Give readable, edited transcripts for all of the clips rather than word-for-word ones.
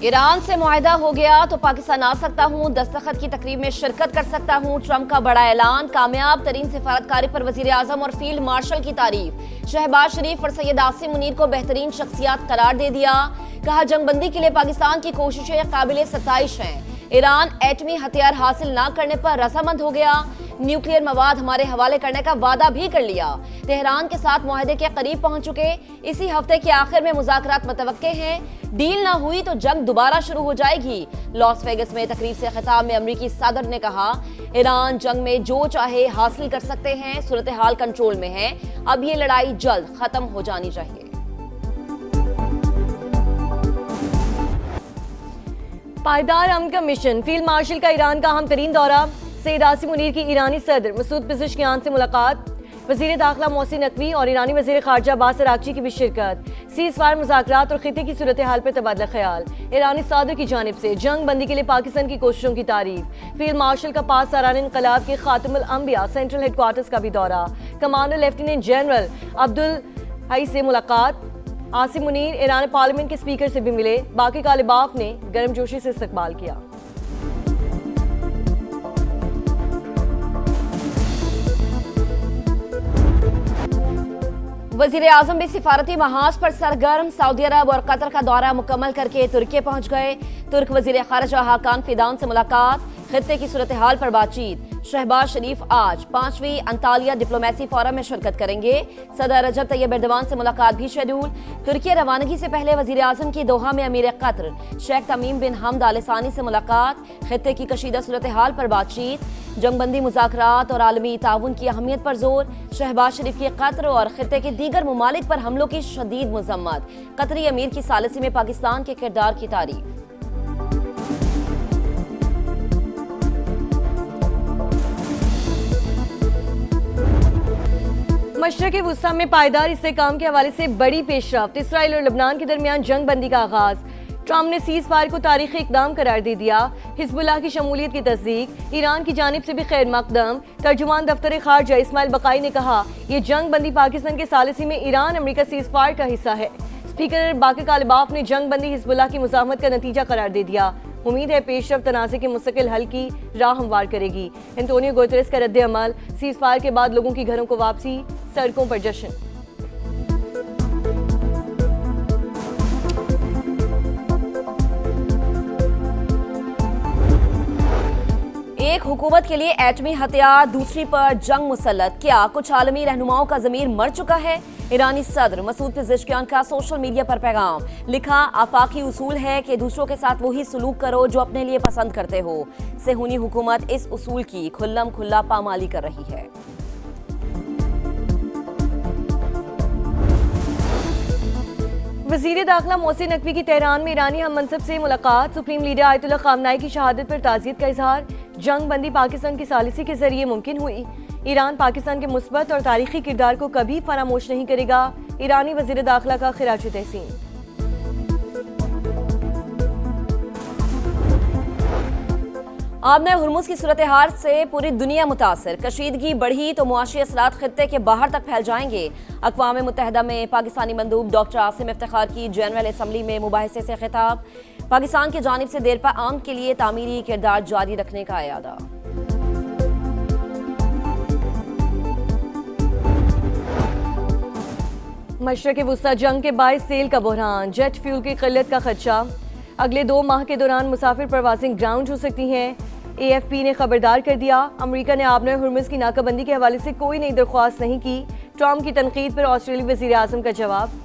Iran से मुआहदा हो गया तो पाकिस्तान आ सकता हूं, दस्तखत की तकरीब में शिरकत कर सकता हूं। ट्रंप का बड़ा ऐलान, कामयाब तरीन सिफारतकारी पर वजीर आजम और फील्ड मार्शल की तारीफ। शहबाज शरीफ और सैयद आसिम मुनीर को बेहतरीन शख्सियात करार दे दिया। कहा जंगबंदी के लिए पाकिस्तान की कोशिशें काबिल सताइश हैं। ईरान एटमी हथियार हासिल न करने पर रजामंद हो गया। न्यूक्लियर मवाद हमारे हवाले करने का वादा भी कर लिया। तेहरान के साथ मुआहदे के करीब पहुंच चुके। इसी हफ्ते के आखिर में मुज़ाकरात मुतवक्के हैं। डील ना हुई तो जंग दोबारा शुरू हो जाएगी। लॉस वेगस में तकरीब से खिताब में अमरीकी सदर ने कहा ईरान जंग में जो चाहे हासिल कर सकते हैं, सूरत हाल कंट्रोल में है। अब ये लड़ाई जल्द खत्म हो जानी चाहिए। पायदार अमन का मिशन, फील्ड मार्शल का ईरान का अहम तरीन दौरा। सैयद आसिम मुनीर की ईरानी सदर मसूद पेज़ेश्कियान से मुलाकात। वज़ीर दाखिला मोहसिन नकवी और ईरानी वज़ीर ख़ारजा अब्बास अराग़ची की भी शिरकत। सीज़ फायर मुज़ाकरात और खिते की सूरत हाल पर तबादला ख्याल। ईरानी सदर की जानिब से जंग बंदी के लिए पाकिस्तान की कोशिशों की तारीफ। फील्ड मार्शल का पास सारान इनकलाब के खातिमुल अंबिया सेंट्रल हेडक्वार्टर्स का भी दौरा। कमांडर लेफ्टिनेंट जनरल अब्दुल हई से मुलाकात। आसिम मुनीर ईरान पार्लियामेंट के स्पीकर से भी मिले। बाकी कालिबाफ ने गर्मजोशी से इस्तकबाल किया। वजीर आजम भी सिफारती महाज पर सरगर्म। सऊदी अरब और कतर का दौरा मुकम्मल करके तुर्की पहुंच गए। तुर्क वजीर खारजा हाकान फिदान से मुलाकात। खित्ते की सूरत हाल पर बातचीत। शहबाज शरीफ आज 5वीं अंतालिया डिप्लोमेसी फोरम में शिरकत करेंगे। सदर रजब तैयब एर्दोगान से मुलाकात भी शेड्यूल। तुर्की रवानगी से पहले वजीर आजम की दोहा में अमीर कतर शेख तमीम बिन हमद आल सानी से मुलाकात। खित्ते की कशीदा सूरत हाल पर बातचीत। जंगबंदी मुज़ाकरात और आलमी ताउन की अहमियत पर जोर। शहबाज शरीफ की कतर और खित्ते के दीगर ममालिक पर हमलों की शदीद मजम्मत। कतरी अमीर की सालिसी में पाकिस्तान के किरदार की तारीफ। मशरक़ वुस्ता में पायदार इस्तेहकाम के हवाले से बड़ी पेशरफ्त। इसराइल और लबनान के दरमियान जंग बंदी का आगाज। ट्रंप ने सीज फायर को तारीखी इकदाम करार दे दिया। हिजबुल्लाह की शमूलियत की तस्दीक। ईरान की जानिब से भी खैर मकदम। तर्जुमान दफ्तर खारजा इस्माइल बकाई ने कहा यह जंग बंदी पाकिस्तान के सालिसी में ईरान अमरीका सीज फायर का हिस्सा है। स्पीकर बाकी कालिबाफ ने जंग बंदी हिजबुल्लाह की मुज़ाहमत का नतीजा करार दे दिया। उम्मीद है पेशरफ तनाज़े के मुस्तकिल हल की राह हमवार करेगी। एंटोनियो गुतेरेस का रद्द अमल। सीज फायर के बाद लोगों की घरों को वापसी, सड़कों पर जश्न। एक हुकूमत के लिए एटमी हथियार, दूसरी पर जंग मुसल्लत। क्या कुछ आलमी रहनुमाओं का ज़मीर मर चुका है? ईरानी सदर मसूद पेज़ेश्कियान का सोशल मीडिया पर पैगाम। लिखा आफाकी उसूल है कि दूसरों के साथ वही सलूक करो जो अपने लिए पसंद करते हो। सेहूनी हुकूमत इस उसूल की खुल्लम खुल्ला पामाली कर रही है। वज़ीर दाखिला मोहसिन नकवी की तेहरान में ईरानी हम मनसब से मुलाकात। सुप्रीम लीडर आयतुल्लाह ख़ामनाई की शहादत पर ताज़ियत का इजहार। जंग बंदी पाकिस्तान की सालिसी के जरिए मुमकिन हुई। ईरान पाकिस्तान के मुस्बत और तारीखी किरदार को कभी फरामोश नहीं करेगा। ईरानी वज़ीर दाखिला का खिराज तहसीन। आबना हुर्मुज़ की सूरत हाल से पूरी दुनिया मुतासर। कशीदगी बढ़ी तो मुआशी असरात खित्ते के बाहर तक फैल जाएंगे। अक़वाम मुत्तहिदा में पाकिस्तानी मंदूब डॉक्टर आसिम इफ्तिखार की जनरल असम्बली में मुबाहिसे से खिताब। पाकिस्तान की जानिब से देरपा आम के लिए तामीरी किरदार जारी रखने का इरादा। मशरक़ वुस्ता जंग के बायस तेल का बहरान, जेट फ्यूल की किल्लत का खदशा। अगले 2 माह के दौरान मुसाफिर परवाज़ें ग्राउंड हो सकती हैं। AFP ने खबरदार कर दिया। अमरीका ने आबना हुर्मुज़ की नाकाबंदी के हवाले से कोई नई दरख्वास्त नहीं की। ट्रंप की तनकीद पर ऑस्ट्रेलियाई वज़ीर आज़म का जवाब।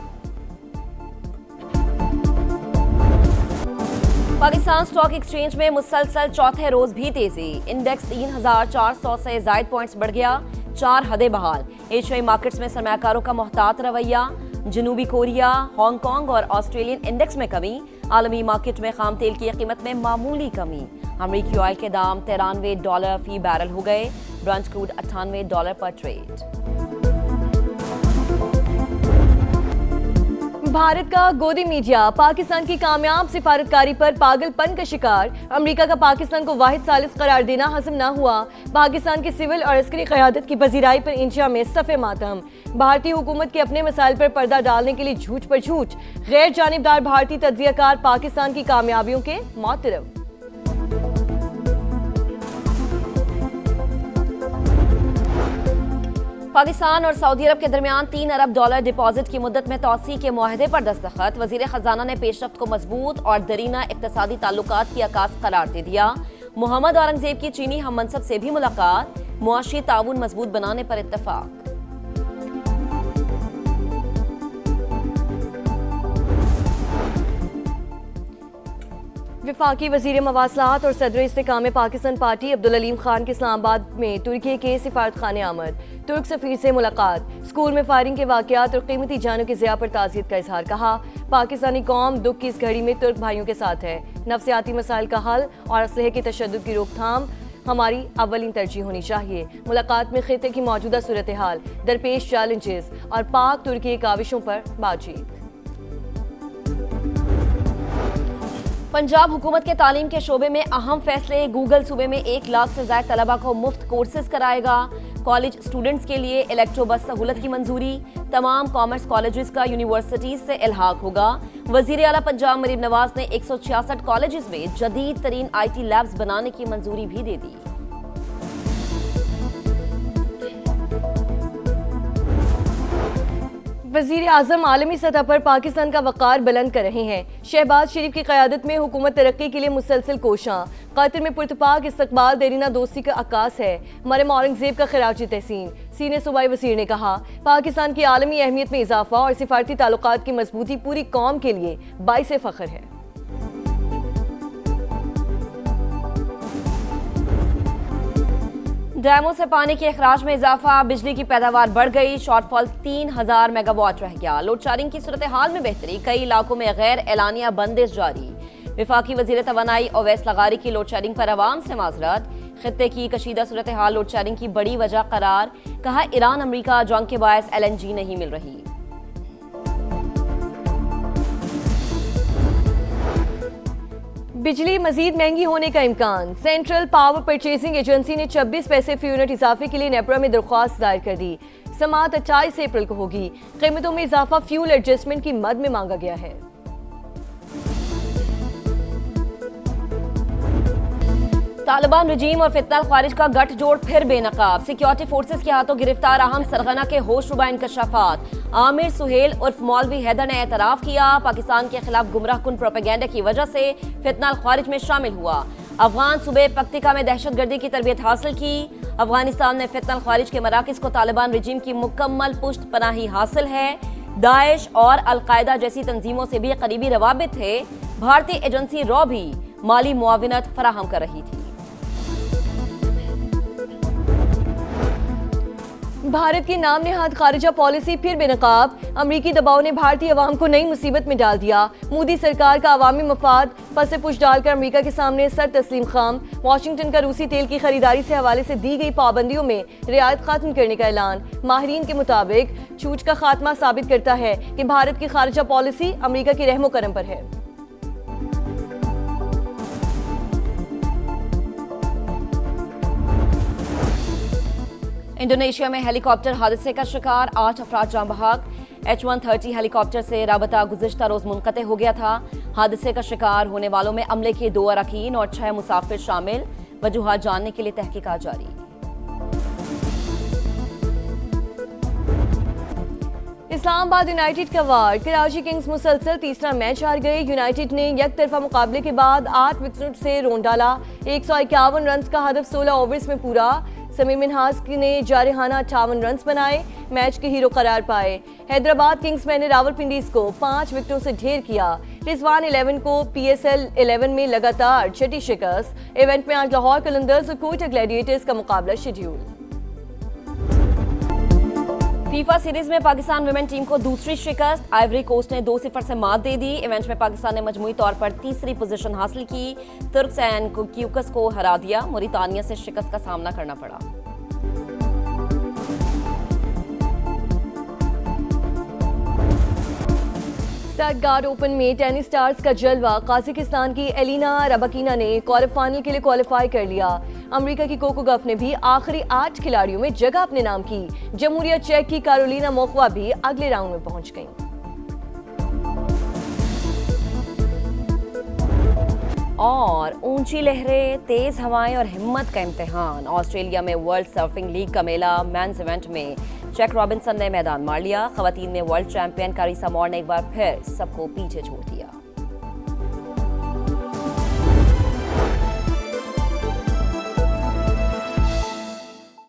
पाकिस्तान स्टॉक एक्सचेंज में मुसलसल चौथे रोज भी तेजी। इंडेक्स 3400 से जायद पॉइंट्स बढ़ गया। 4 हदें बहाल। एशियाई मार्केट्स में सरमायाकारों का मोहतात रवैया। जनूबी कोरिया, हांगकांग और ऑस्ट्रेलियन इंडेक्स में कमी। आलमी मार्केट में खाम तेल की कीमत में मामूली कमी। अमरीकी ऑयल के दाम $93 फी बैरल हो गए। ब्रंट क्रूड $98 पर ट्रेड। भारत का गोदी मीडिया पाकिस्तान की कामयाब सिफारतकारी पर पागलपन का शिकार। अमेरिका का पाकिस्तान को वाहिद सालिस करार देना हजम न हुआ। पाकिस्तान की सिविल और अस्करी क़यादत की पजीराई पर इंडिया में सफ़े मातम। भारतीय हुकूमत के अपने मसाइल पर पर्दा डालने के लिए झूठ पर झूठ। गैर जानिबदार भारतीय तज्ज़ियाकार पाकिस्तान की कामयाबियों के मोतरफ। पाकिस्तान और सऊदी अरब के दरमियान $3 अरब डिपॉजिट की मुद्दत में तौसी के मुआहदे पर दस्तखत। वजीर खजाना ने पेशरफ्त को मजबूत और दरीना इक्तसादी ताल्लुकात की अक्कास करार दे दिया। मोहम्मद औरंगजेब की चीनी हम मनसब से भी मुलाकात। मुआशी ताउन मजबूत बनाने पर इत्तफाक। वफाकी वज़ीर मवासलात और सदर इस्तेकाम पाकिस्तान पार्टी अब्दुल अलीम खान के इस्लामाबाद में तुर्की के सिफारतखाने आमद। तुर्क सफीर से मुलाकात। स्कूल में फायरिंग के वाक़यात और कीमती जानों की ज़िया पर ताज़ियत का इजहार। कहा, पाकिस्तानी कौम दुख की इस घड़ी में तुर्क भाइयों के साथ है। नफ्सियाती मसाइल का हल और असलहे की तशद्दुद की रोकथाम हमारी अव्वलीन तरजीह होनी चाहिए। मुलाकात में खिते की मौजूदा सूरत हाल, दरपेश चैलेंजेस और पाक तुर्की काविशों पर बातचीत। पंजाब हुकूमत के तालीम के शोबे में अहम फैसले। गूगल सूबे में 1 लाख से ज्यादा तलबा को मुफ्त कोर्सेज कराएगा। कॉलेज स्टूडेंट्स के लिए इलेक्ट्रो बस सहूलत की मंजूरी। तमाम कॉमर्स कॉलेजेस का यूनिवर्सिटीज से इल्हाक होगा। वजीर आला पंजाब मरीम नवाज ने 166 कॉलेजेस में जदीद तरीन IT लैब्स बनाने की मंजूरी भी दे दी। वज़ीर आज़म आलमी सतह पर पाकिस्तान का वक़ार बुलंद कर रहे हैं। शहबाज शरीफ की क़यादत में हुकूमत तरक्की के लिए मुसलसल कोशां। कतर में पुरतपाक इस्तकबाल देरीना दोस्ती का अक्कास है। मरहम औरंगजेब का खिराज तहसीन। सीनियर सूबाई वज़ीर ने कहा, पाकिस्तान की आलमी अहमियत में इजाफा और सिफारती ताल्लुकात की मजबूती पूरी कौम के लिए बाइसे फ़ख्र है। डैमों से पानी के अखराज में इजाफा। बिजली की पैदावार बढ़ गई। शॉर्टफॉल 3000 मेगावाट रह गया। लोड शेडिंग की सूरत हाल में बेहतरी। कई इलाकों में गैर एलानिया बंदिश जारी। वफाकी वजीर तवानाई ओवैस लगारी की लोड शेडिंग पर अवाम से माजरत। खित्ते की कशीदा सूरत हाल लोड शेडिंग की बड़ी वजह करार। कहा, ईरान अमरीका जंग के बायस LNG नहीं मिल रही। बिजली मजीद महंगी होने का इम्कान। सेंट्रल पावर परचेजिंग एजेंसी ने 26 पैसे फी यूनिट इजाफे के लिए नेपरा में दरख्वास्त दायर कर दी। समाअत 28 अप्रैल को होगी। कीमतों में इजाफा फ्यूल एडजस्टमेंट की मद में मांगा गया है। तालिबान रजीम और फितनल ख्वारिज का गठजोड़ फिर बेनकाब। सिक्योरिटी फोर्सेस के हाथों गिरफ्तार अहम सरगना के होशरुबा इंकशाफात। आमिर सुहेल उर्फ मौलवी हैदर ने एतराफ किया, पाकिस्तान के खिलाफ गुमराह कुन प्रोपेगेंडा की वजह से फितनल ख्वारिज में शामिल हुआ। अफगान सूबे पक्तिका में दहशतगर्दी की तरबियत हासिल की। अफगानिस्तान में फितनल ख्वारिज के मराकज को तालिबान रजीम की मुकम्मल पुष्ट पनाही हासिल है। दाइश और अलकायदा जैसी तंजीमों से भी करीबी रवाबित थे। भारतीय एजेंसी रॉ भी माली मुआविनत फराहम कर रही थी। भारत की नाम नेहाद खारिजा पॉलिसी फिर बेनकाब। अमरीकी दबाव ने भारतीय अवाम को नई मुसीबत में डाल दिया। मोदी सरकार का अवामी मफाद पसे पुश डालकर अमरीका के सामने सर तस्लीम खाम। वाशिंगटन का रूसी तेल की खरीदारी से हवाले से दी गई पाबंदियों में रियायत खत्म करने का ऐलान। माहिरीन के मुताबिक छूट का खात्मा साबित करता है कि भारत की खारिजा पॉलिसी अमरीका की रहमो करम पर है। इंडोनेशिया में हेलीकॉप्टर हादसे का शिकार 8 अफराद जान बहक। H-130 हेलीकॉप्टर से राबता गुज़िश्ता रोज मुनक़ते हो गया था। हादसे का शिकार होने वालों में अमले के 2 अरकान और 6 मुसाफिर शामिल। वजूहात जानने के लिए तहकीकात जारी। इस्लामाबाद यूनाइटेड का वार। कराची किंग्स मुसलसल तीसरा मैच हार गए। यूनाइटेड ने एक तरफा मुकाबले के बाद 8 विकेट से रोन डाला। 151 रन का हदफ 16 ओवर्स में पूरा। समीर मिन्हाज ने जारहाना 58 रन बनाए, मैच के हीरो करार पाए। हैदराबाद किंग्समैन ने रावलपिंडीज को 5 विकेटों से ढेर किया। रिजवान 11 को PSL 11 में लगातार छठी शिकस्त। इवेंट में आज लाहौर कलंदर्स और कोयटा ग्लैडिएटर्स का मुकाबला शेड्यूल। फीफा सीरीज में पाकिस्तान विमेन टीम को दूसरी शिकस्त। आइवरी कोस्ट ने 2-0 से मात दे दी। इवेंट में पाकिस्तान ने मजमूई तौर पर तीसरी पोजीशन हासिल की। तुर्कसैन को क्यूकस को हरा दिया। मोरितानिया से शिकस्त का सामना करना पड़ा। स्टटगार्ट ओपन में टेनिस स्टार्स का जलवा। काजाकिस्तान की एलिना रबाकिना ने क्वार्टर फाइनल के लिए क्वालिफाई कर लिया। अमेरिका की कोको गफ ने भी आखिरी 8 खिलाड़ियों में जगह अपने नाम की। जमहूरिया चेक की कैरोलिना मोकवा भी अगले राउंड में पहुंच गईं। और ऊंची लहरें, तेज हवाएं और हिम्मत का इम्तिहान। ऑस्ट्रेलिया में वर्ल्ड सर्फिंग लीग का मेला। मेंस इवेंट में जैक रॉबिन्सन ने मैदान मार लिया। खवातीन में वर्ल्ड चैंपियन कारिसा मोर ने एक बार फिर सबको पीछे छोड़ दिया।